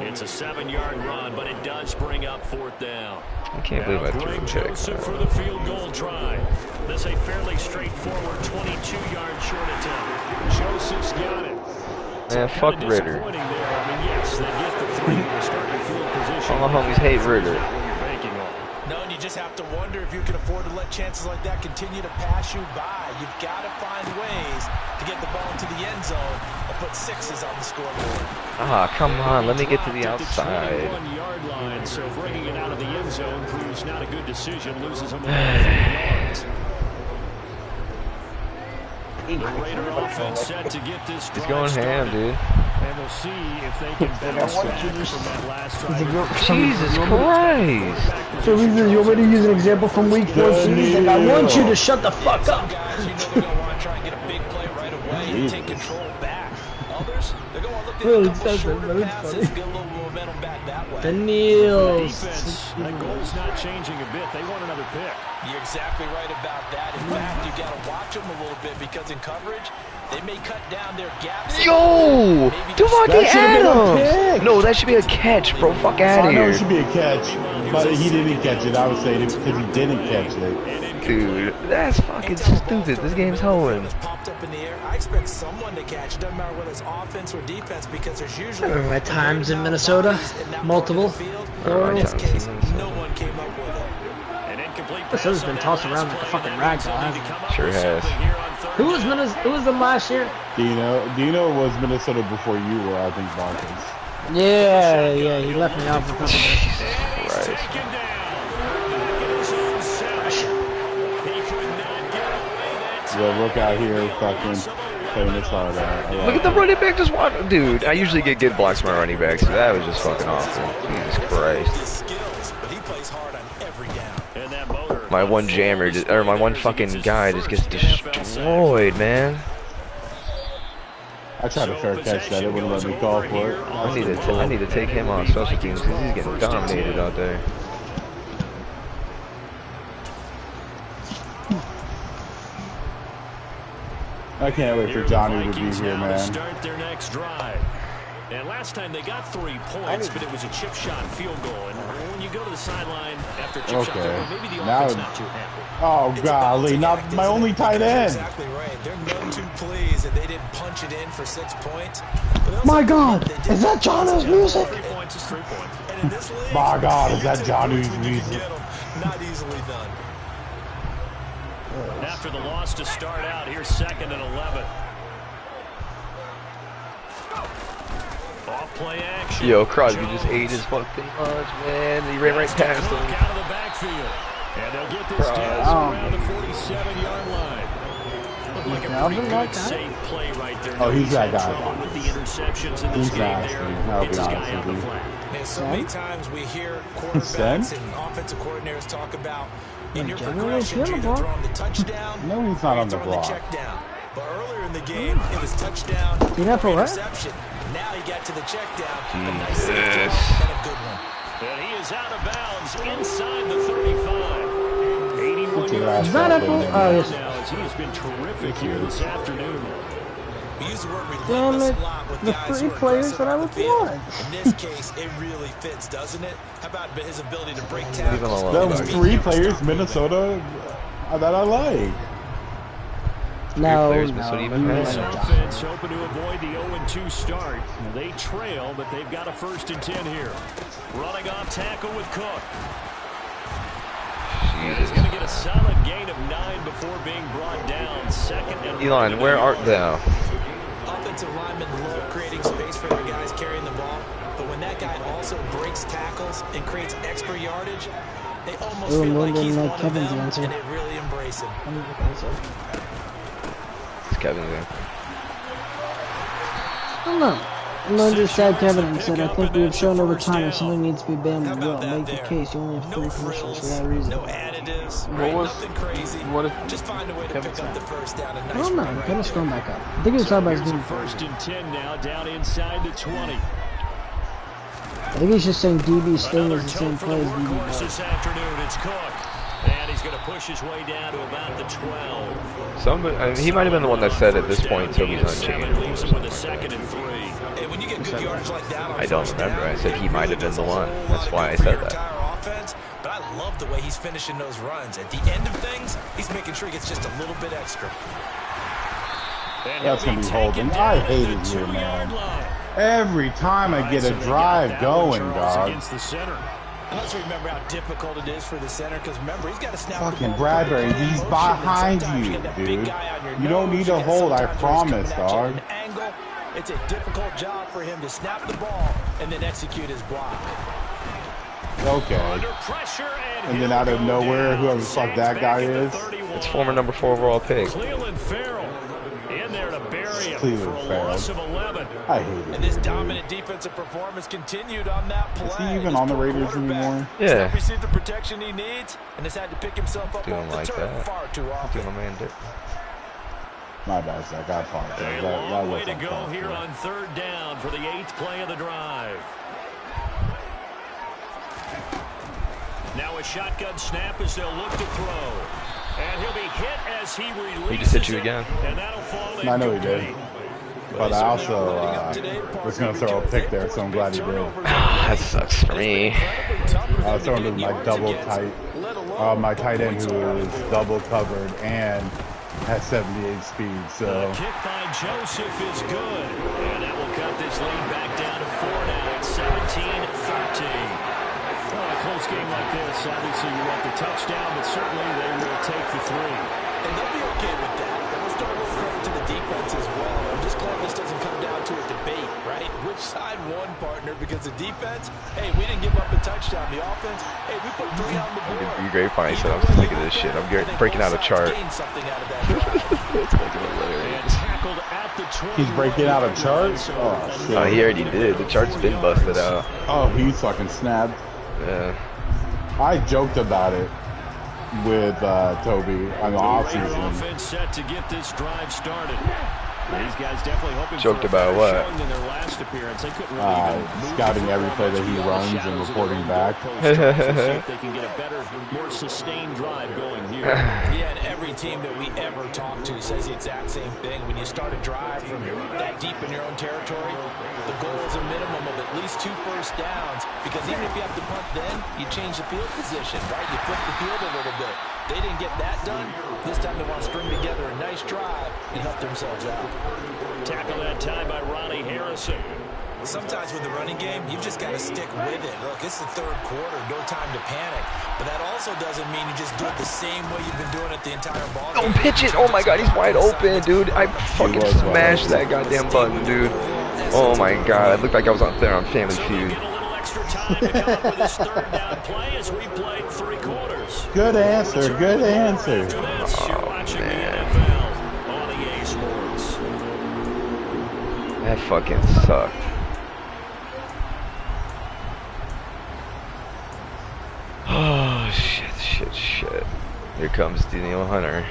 C: It's a 7-yard run, but it does bring up fourth down.
A: I can't believe I threw
C: Greg
A: a pick.
C: Joseph for the field goal try. This a fairly straightforward 22-yard short attempt. Joseph's got it.
A: Man, fuck Ritter.
C: Disappointing there. I mean, yes, they get the 3 to start your field position.
A: All my homies hate Ritter.
D: No, and you just have to wonder if you can afford to let chances like that continue to pass you by. You've got to find ways to get the ball into the end zone and put sixes on the scoreboard.
A: Ah, come on, let me get to the outside.
C: 1-yard line, so bringing it out of the end zone proves not a good decision. Loses him about 3 yards. The Raider offense set to get this
A: He's going ham, dude.
C: And we'll see if they can bounce back from that last drive.
A: Jesus Christ!
F: So you want me to use an example from week 14? I want you to shut the fuck up.
D: Take control back. Others, they're going to look
F: Really,
D: at a couple shorter passes,
F: funny.
D: get a little momentum back that way.
F: The Niels.
C: That goal's not changing a bit. They want another pick.
D: You're exactly right about that. In fact, you got to watch them a little bit because in coverage, they may cut down their gaps.
A: Yo! Devontae Adams! No, that should be a catch, bro. Fuck out of
B: I know
A: here.
B: it should be a catch, but he didn't catch it. I would say it because he didn't catch it.
A: Dude, that's fucking stupid. This game's hoeing.
D: Popped up in the air. I expect someone to catch. Doesn't matter whether it's offense or defense because there's usually.
F: I remember my times in Minnesota. Multiple.
D: In this case, no one came up with it.
F: Minnesota's been tossed around like a fucking rag doll, hasn't it?
A: Sure has.
F: Who was them last year?
B: Do you know it was Minnesota before you were, I think, Bonkers.
F: Yeah, he left me out for a couple minutes.
A: Christ.
B: Yeah, look out here, fucking playing this hard out.
A: Look at the running back just walking. Dude, I usually get good blocks from my running backs, so that was just fucking awesome. Jesus Christ. My one jammer, or my one fucking guy just gets destroyed, man.
B: I tried to fair catch that. It wouldn't let me call for it.
A: I need to take him off special teams because he's getting dominated out there.
B: I can't wait for Johnny to be here, man.
C: Start their next drive. And last time they got 3 points, but it was a chip shot field goal. And when you go to the sideline after a chip shot field goal, maybe the offense not too happy.
B: Oh, golly, not my only tight end.
D: Exactly right. They're none too pleased that they didn't punch it in for 6 points.
F: My God, is that John's music?
C: 3 points is 3 points.
D: And in this league,
B: My God, is that Johnny's music?
D: not easily done.
C: After the loss to start out, here's 2nd and 11. Off play action.
A: Yo, Crosby just ate his fucking lunch, man. He ran right past him.
C: Out of the backfield. And they'll get this down around the 47-yard line. Looked like a pretty good, safe play right there.
B: Oh, he's that guy.
C: Trouble with the interceptions in this
B: He's
C: game
B: nasty.
C: there.
B: I'll
C: Gets
B: be
C: his guy
B: honest
C: out
B: with
C: the
B: you.
C: flat.
D: Man, so many times we hear quarterbacks and offensive coordinators talk about in your progression, you're either throwing the touchdown
B: No, he's not on the
D: throwing the
B: block.
D: check down. But earlier in the game, it was touchdown, interception. Now he got to the check down. A nice safety and a good one.
C: And he is out of bounds inside the 35. 81 yards.
F: Is that Apple? Oh, yes.
C: Now, as he has been terrific here this afternoon.
D: We use the word
F: Damn
D: relentless
F: it,
D: a lot with
F: the
D: guys
F: three
D: who are
F: players
D: aggressive
F: that I
D: on the
F: would
D: field.
F: want.
D: In this case, it really fits, doesn't it? How about his ability to break tackles?
A: alone,
B: There
A: dog.
B: was 3 players, Minnesota, that I like.
F: No,
A: players, Minnesota even
F: no.
A: has.
C: This offense hoping to avoid the 0-2 start. They trail, but they've got a 1st and 10 here. Running off tackle with Cook. And he's going to get a solid gain of 9 before being brought down. 2nd and
A: Elon, where art thou?
D: Offensive linemen love creating space for their guys carrying the ball, but when that guy also breaks tackles and creates extra yardage, they almost feel like he's one of them, and they really embrace him.
A: It's Kevin there.
F: I don't know. Lynn just said Kevin and said, I think we have shown over time if something needs to be banned, we will. Make the case. You only have 3 commissioners for that reason.
D: No additives, right? Nothing crazy. Just find a way to pick up the first down.
F: I don't know. Kevin's scrolling back up. I think he was talking about his game.
C: 1st and 10 now, down inside the 20.
F: I think he's just saying DB Sting is the same play as DB Ball.
C: This afternoon, it's Cook. And he's going to push his way down to about the 12.
A: He might have been the one that said at this point until he's unchanged.
C: Leaves him with a 2nd and 3.
D: When you get good yardage like that
A: I don't remember. I said he might have been the one. That's why I said that.
D: Offense, but I love the way he's finishing those runs. At the end of things, he's making sure he gets just a little bit extra.
B: That's going to be holding. I hate it here, man. Every time I get a drive going, dog.
C: Against the center.
D: Let's remember how difficult it is for the center, because remember, he's got to snap the
B: Fucking
D: ball.
B: Bradbury, he's behind you, dude. You don't need to hold, I promise, dog.
D: It's a difficult job for him to snap the ball and then execute his block.
B: Okay. And then out of nowhere, whoever the fuck that guy is.
A: It's former number 4 overall pick.
C: Cleveland Farrell in there to bury him
B: Cleveland
C: for a
B: Farrell.
C: loss of 11.
B: I hate it.
D: And this dominant defensive performance continued on that play.
B: Is he even on the Raiders anymore?
A: Yeah.
D: He's received the protection he needs, and has had to pick himself up
A: Doing
D: off the
A: like
D: turf
A: that.
D: far too often.
A: Doing my man Dick.
B: My bad, Zach. I apologize.
C: A
B: That
C: long
B: was
C: way to go
B: uncalled
C: here
B: for.
C: on 3rd down for the 8th play of the drive. Now a shotgun snap as they'll look to throw. And he'll be hit as he releases
A: He just hit you
C: it,
A: again.
C: And that'll fall
B: I know he did.
C: incomplete.
B: But I also was going to throw a pick there, so I'm glad he did.
A: That sucks for me.
B: I was throwing to my double tight, my tight end who is double covered and has 78 speed. So
C: The kick by Joseph is good. And that will cut this lead back down to 4 now. It's 17-13. Well, a close game like this, obviously you want the touchdown, but certainly they will take the 3.
D: And they'll be okay with that. We'll start with credit to the defense as well. I'm just glad this doesn't come down to a debate, right? Which side won, partner? Because the defense, hey, we didn't give up a touchdown. The offense, hey, we put 3 on the board.
A: You grapevine said I'm sick of this shit. I'm breaking out a chart.
D: Something out of that
A: It's fucking hilarious.
C: Tackled at the 20.
B: he's breaking out of charts. Oh shit!
A: Oh, he already did. The chart's been busted out.
B: Oh, he's fucking snapped.
A: Yeah.
B: I joked about it with Toby on the offseason.
C: Offense set to get this drive started. These guys definitely hoping
A: Joked
C: for a
A: about
C: better
A: what?
C: showing than their last appearance. They couldn't really even move
B: Scouting
C: the
B: every play that he
C: football
B: runs and
C: shadows of
B: reporting
C: their
B: back.
C: goal post tries to see if they can get a better, more sustained drive going here.
D: Yeah, and every team that we ever talk to says the exact same thing. When you start a drive from that deep in your own territory, the goal is a minimum of at least 2 first downs, because even if you have to punt then, you change the field position, right? You flip the field a little bit. They didn't get that done. This time they want to string together a nice drive and help themselves out.
C: Tackle that time by Ronnie Harrison.
D: Sometimes with the running game, you've just got to stick with it. Look, it's the 3rd quarter, no time to panic. But that also doesn't mean you just do it the same way you've been doing it the entire ball game.
A: Don't pitch it. Oh my god, he's wide open, dude. I fucking smashed that goddamn button, dude. Oh my god, I looked like I was out there on Family Feud.
C: Get a little extra time to come up with this 3rd down play as we played 3 quarters.
B: Good answer. Good answer.
C: After this, you're watching
A: man.
C: the NFL on EA Sports.
A: That fucking sucked. Oh, shit. Here comes Daniel Hunter.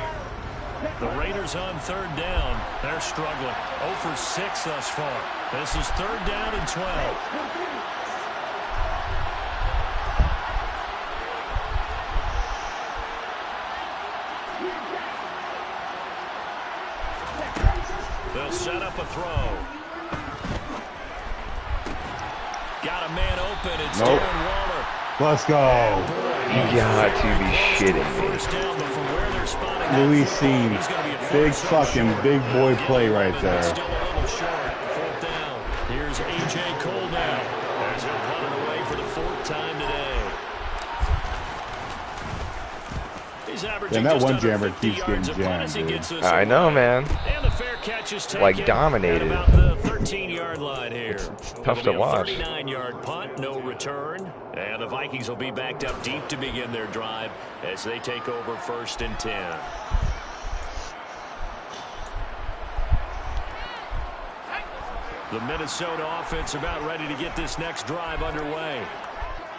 C: The Raiders on 3rd down. They're struggling. 0 for 6 thus far. This is 3rd down and 12. They'll set up a throw. Got a man open. It's
B: Nope.
C: Darren Waller.
B: Let's go.
A: You got to be shitting me.
C: First down, but from where they're spotting that
B: Luis
C: football,
B: C.
C: he's gonna be a
B: Big
C: first
B: fucking
C: short.
B: big boy play right
C: But
B: there.
C: still a little short. 4th down. Here's A.J. Cole now. As he'll run it away for the 4th time today. He's averaging
B: And that
C: just
B: one
C: under
B: jammer
C: 50
B: keeps getting
C: yards a punt
B: jammed,
C: as he
B: dude.
C: gets this
A: I know,
C: away.
A: man.
C: And the fair catch is taken
A: Like dominated.
C: at about the 13-yard line here.
A: It's tough to
C: It'll be a
A: watch.
C: 39-yard punt, no return. And the Vikings will be backed up deep to begin their drive as they take over 1st and 10. The Minnesota offense about ready to get this next drive underway.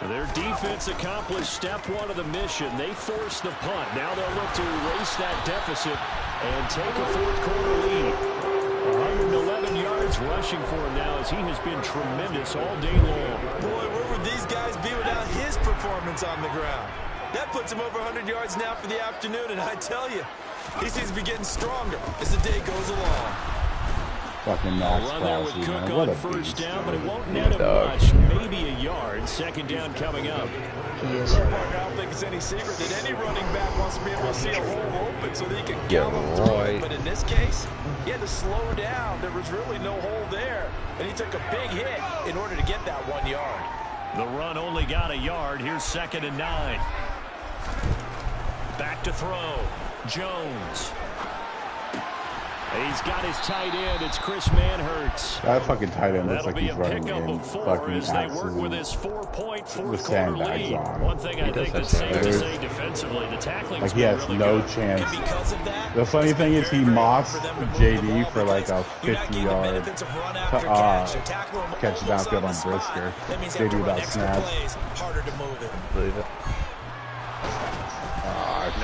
C: Their defense accomplished step 1 of the mission. They forced the punt. Now they'll look to erase that deficit and take a 4th quarter lead. 111 yards rushing for him now as he has been tremendous all day long.
D: Boy, where would these guys be without his performance on the ground? That puts him over 100 yards now for the afternoon, and I tell you, he seems to be getting stronger as the day goes along.
B: Fucking
C: A
B: Max
C: run there with
B: Crosby,
C: Cook
B: man. What
C: on
B: a
C: first
B: beast.
C: down, but it won't net him
A: dog.
C: much. Maybe a yard. 2nd down coming up.
F: Yes.
D: Partner, I don't think it's any secret that any running back wants to be able to see a hole open so that he can
A: Yeah,
D: count them through
A: right.
D: it. But in this case, he had to slow down. There was really no hole there, and he took a big hit in order to get that 1 yard.
C: The run only got a yard. Here's 2nd and 9. Back to throw. Jones. He's got his tight end. It's Chris Manhertz.
B: That fucking tight end looks
C: That'll
B: like
C: be
B: he's
C: a
B: running
C: pickup
B: in
C: of 4
B: fucking
C: as they work with
B: absolute
C: his 4-point fourth
B: with
C: quarter
B: sandbags
C: lead.
B: on.
C: One thing I think that's safe to say defensively, the tackling
B: Like he has
C: really
B: no
C: good.
B: chance.
D: Because of that,
B: The funny thing is he mossed JD for like a 50-yard catch downfield on Brisker. JD without snaps.
D: Harder to move it.
A: Believe it.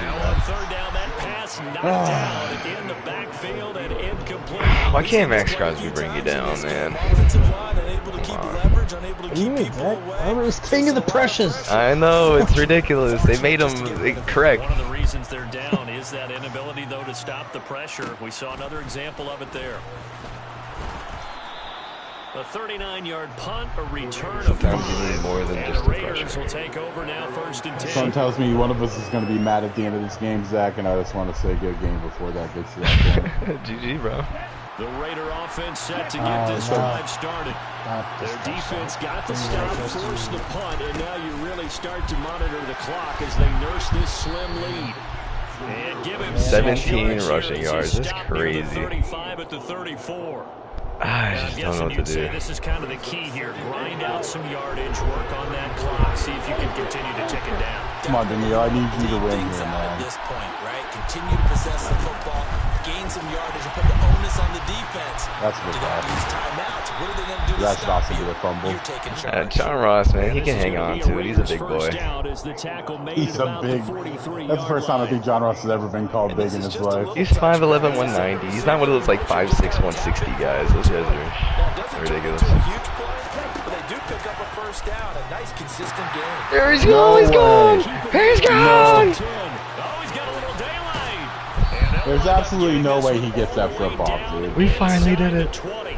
C: Now on 3rd down, that pass knocked down in the backfield and incomplete.
A: Why can't Max Crosby bring you down, man?
F: He's king of the precious.
A: I know, it's ridiculous. They made him correct.
C: One of the reasons they're down is that inability, though, to stop the pressure. We saw another example of it there. A 39-yard punt, a return of
A: Sometimes you need more than
C: and
A: just
C: the
A: the
C: Raiders
A: pressure.
C: will take over now 1st and 10.
B: Son tells me one of us is going to be mad at the end of this game, Zach, and I just want to say good game before that gets to that point.
A: GG, bro.
C: The Raider offense set to get this drive started. Their defense got the stop, forced the punt, and now you really start to monitor the clock as they nurse this slim lead. And give him
A: 17
C: 6
A: rushing yards. That's
C: Stop near the
A: crazy.
C: 35 at the 34.
A: I
C: I'm
A: just don't know
C: guessing
A: what to
C: you'd
A: do.
C: say this is kind of the key here. Grind out some yardage, work on that clock, see if you can continue to tick it down.
B: Come on, Daniel, I need you to win
D: Things
B: here,
D: out at
B: man.
D: this point, right? Continue to possess the football, gain some yardage, and put the onus on the defense.
B: That's a good
D: Do not
B: pass.
D: use timeouts. What are they going to do to
B: That should
D: stop
B: also
D: you?
B: be a fumble.
D: You're taking charge.
A: John Ross, man, he
C: This
A: can
C: is
A: hang
C: gonna
A: on
C: be
A: to it. He's a
C: Raiders
A: big
C: first
A: boy.
C: down as the tackle made
B: He's
C: it
B: a
C: about
B: big.
C: the 43-yard
B: That's the first time I think John Ross has ever been called big in his life.
A: He's 5'11", 190. He's not one of those like 5'6", 160 guys. Those guys are ridiculous.
D: Huge play, but they do pick up a first down. A nice, consistent game.
A: There he's gone. He's gone. He's gone.
B: There's absolutely no way he gets that flip off, dude.
A: We finally did it.
C: 20.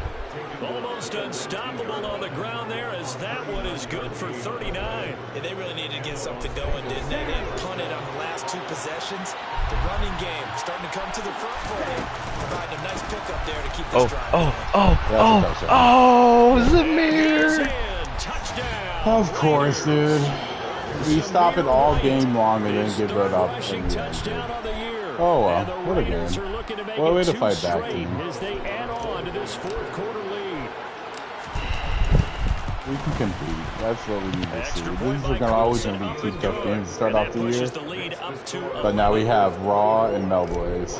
C: Almost unstoppable on the ground there as that one is good for 39.
D: And they really needed to get something going, didn't they? They punted on the last 2 possessions. The running game starting to come to the front for them. Providing a nice pickup there to keep this drive going.
A: Zamir.
C: Touchdown.
B: Of course, dude. We stop it all game long and then give it up.
C: Touchdown on the year.
B: Oh, well.
C: And the
B: What a game.
C: Raiders are looking to make
B: What a way
C: it
B: to
C: 2
B: fight back,
C: straight
B: team.
C: as they add on to this 4th quarter lead.
B: We can compete. That's what we need to see.
C: Extra
B: These
C: point by
B: are always
C: Coulson.
B: going to be 2
C: Good.
B: tough games to start
C: And
B: off
C: that
B: the year.
C: pushes the lead up to
B: But now we have Raw and Melboys.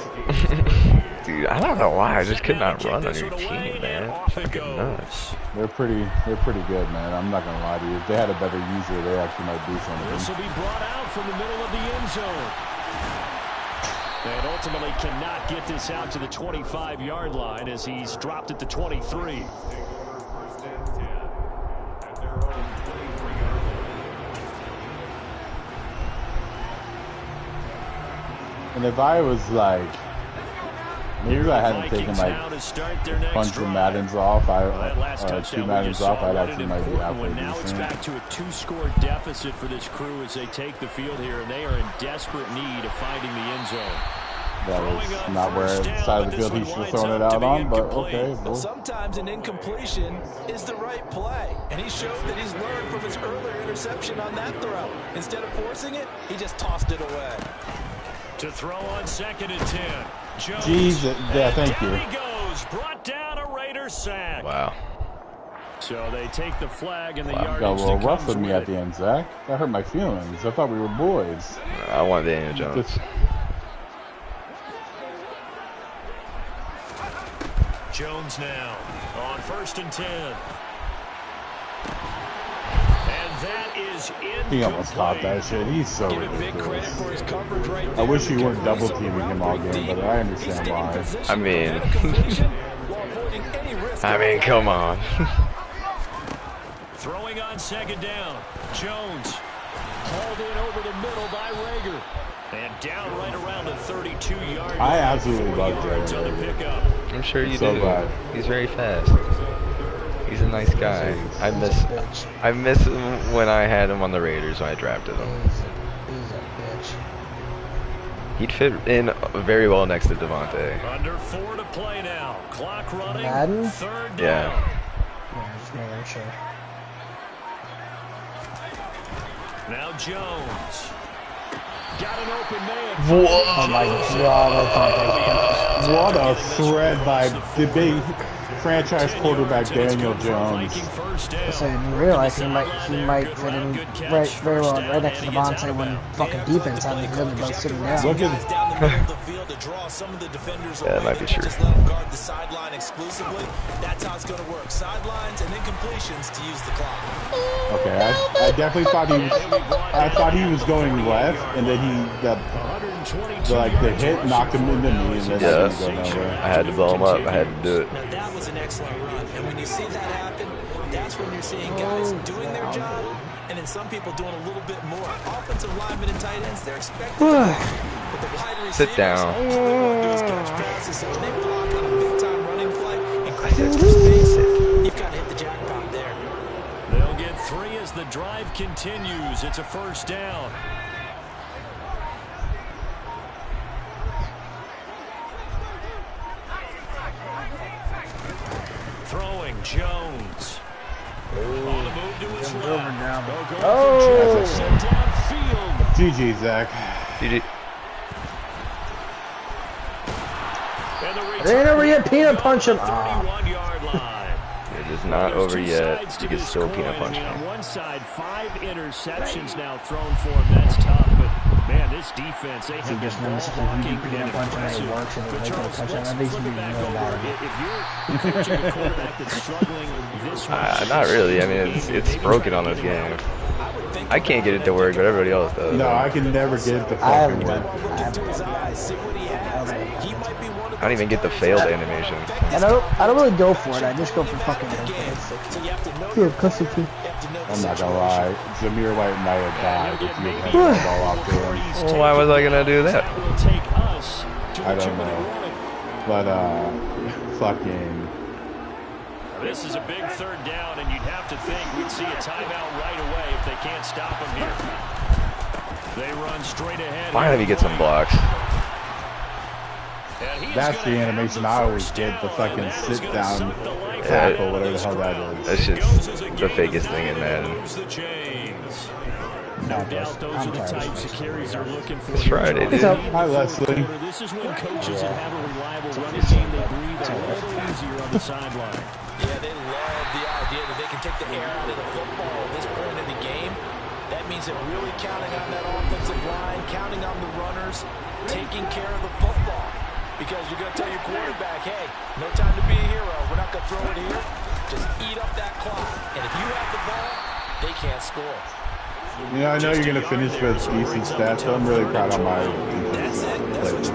A: Dude, I don't know why. I just could not run on your team, man. Fucking nuts.
B: They're pretty good, man. I'm not gonna lie to you. If they had a better user, they actually might do
C: This will
B: something.
C: be brought out from the middle of the end zone. And ultimately cannot get this out to the 25-yard line as he's dropped at the 23.
B: And if I was like, maybe I hadn't taken like bunch of Maddens off, 2 Maddens off, I'd actually might be halfway
C: Now it's
B: decent.
C: back to a 2-score deficit for this crew as they take the field here, and they are in desperate need of finding the end zone.
B: That was not where the side of the field he should have thrown it out on, but okay.
D: But sometimes an incompletion is the right play. And he showed that he's learned from his earlier interception on that throw. Instead of forcing it, he just tossed it away.
C: To throw on 2nd and 10. Jones.
B: Jesus, yeah, thank you.
C: Down he goes. Brought down a Raiders sack.
A: Wow.
C: So they take the flag and the
B: Wow,
C: yardage
B: got a little
C: that
B: rough
C: comes
B: with me
C: with
B: at
C: it.
B: the end, Zach. That hurt my feelings. I thought we were boys.
A: I want Daniel Jones.
C: Jones now on 1st and 10. And that is incomplete.
B: He almost caught that shit. He's so
D: Give him big credit
B: ridiculous.
D: for his coverage right
B: I
D: there.
B: wish he weren't double teaming him all game, but I understand why.
A: I mean, come on.
C: Throwing on 2nd down. Jones hauled in over the middle by Rager. And down right around the 32-yard line.
B: I absolutely love
C: yards on the
B: Rager.
C: pickup.
A: I'm sure you
B: So
A: do.
B: glad.
A: He's very fast. He's a nice guy. I miss him when I had him on the Raiders when I drafted him.
F: He's a bitch.
A: He'd fit in very well next to Devontae.
C: Under 4 to play now. Clock running.
F: Madden?
C: 3rd down.
A: Yeah.
F: Yeah, just making sure.
C: Now Jones. Got an open man.
A: Whoa.
F: Oh my god.
B: What a thread by the big franchise quarterback Daniel Jones.
F: So you realize he might fit in very well right next to Devontae when fucking defense on his limit both sitting down.
B: Look at
A: Yeah, that might be true.
D: Just let him guard the sideline exclusively. That's how it's going to work. Sidelines and then completions to use the clock.
B: okay. I definitely thought he was going left, and then the hit knocked him into me, and then
A: Yeah.
B: I didn't go nowhere.
A: I had to blow him up. I had to do it.
D: Now that was an excellent run, and when you see that happen, that's when you're seeing guys doing their job, and then some people doing a little bit more. Offensive linemen and tight ends, they're expected to but the wide receivers,
A: Sit down.
D: all they want to do is catch passes, so when they block on a big-time running play and create extra space, you've got to hit the jackpot there.
C: They'll get 3 as the drive continues. It's a first down. Throwing Jones. On the move to his left.
F: Oh!
C: Downfield.
B: GG, Zach.
A: GG.
C: And the
F: It ain't over yet, peanut punch him.
C: 31-yard line.
A: It is not over yet. You can still peanut punch
C: On
A: me.
C: one side, 5 interceptions now thrown for him. That's tough, but man, this defense, they have
F: just
C: been
F: noticed if you
C: blocking
F: do peanut
C: and
F: punch and it
C: impressive.
F: works and
C: But
F: they make a
C: Charles,
F: touchdown,
C: let's
F: at least
C: flip
F: you
C: it back
F: know
C: over.
F: about it.
C: If you're coaching a quarterback that's struggling this much,
A: Not really. I mean, it's broken on this game. I can't get it to work, but everybody else does.
B: No, I can never get it to
F: I haven't
B: fucking
F: done
B: work.
A: I don't even get the failed animation.
F: And I don't really go for it. I just go for fucking feel custody.
B: I'm not gonna lie. Zamir White might have died if you had the ball out to him.
A: Well, why was I gonna do that?
C: will take us to
B: I
C: a
B: don't
C: 2-minute
B: know.
C: warning.
B: But, fucking...
C: This is a big third down, and you'd have to think we'd see a timeout right away if they can't stop him here. They run straight ahead.
A: Finally, we get some blocks.
C: And he's
B: That's the
C: gonna have
B: animation
C: the
B: I always
C: first
B: get, the
C: down,
B: fucking
C: and that is
B: sit
C: gonna
B: down
C: suck the life
B: tackle,
C: out of
B: whatever the
C: this
B: hell that
C: crowd.
B: is.
A: That's just the fakest thing in Madden.
C: Moves the chains.
F: No,
C: Doubt those are the types of carries they're looking for.
A: It's Friday, dude.
B: Hi, Leslie.
C: This is when coaches that have a reliable running game, they breathe a little easier on the sideline.
D: Yeah, they love the idea that they can take the air out of the football at this point in the game. That means they're really counting on that offensive line, counting on the runners, taking care of the football. Because you're going to tell your quarterback, hey, no time to be a hero. We're not going to throw it here. Just eat up that clock. And if you have the ball, they can't score.
B: You know, I know you're going to finish with decent stats, but I'm really proud of my defense.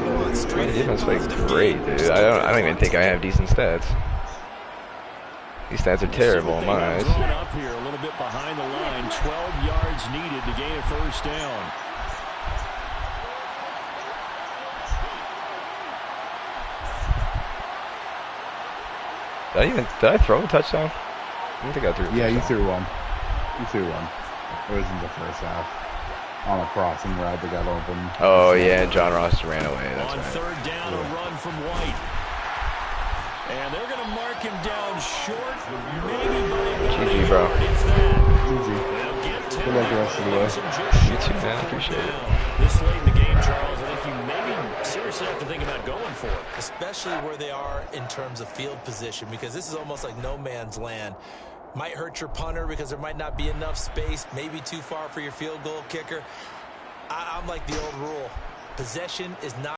A: My defense played great, dude. I don't even think I have decent stats. These stats are terrible in my eyes.
C: Thrown up here a little bit behind the line. 12 yards needed to gain a first down.
A: Did I throw a touchdown? I don't think I threw a
B: Yeah, you
A: touchdown.
B: threw one. You threw one. It was in the first half. On a crossing route that got open.
A: Oh, yeah, John Ross ran away. That's
C: On
A: right.
C: third down, a run from White. And they're going to mark him down short. Maybe by
A: GG, bro.
C: if that.
B: GG.
C: They'll get 10
B: Good luck the rest of the way.
C: yards and just
A: You too,
C: shy
A: man.
C: of
A: Appreciate it.
C: down. This late in the game, Charles, I think you maybe seriously have to think about going for it.
D: Especially where they are in terms of field position, because this is almost like no man's land. Might hurt your punter because there might not be enough space, maybe too far for your field goal kicker. I'm like the old rule. Possession is not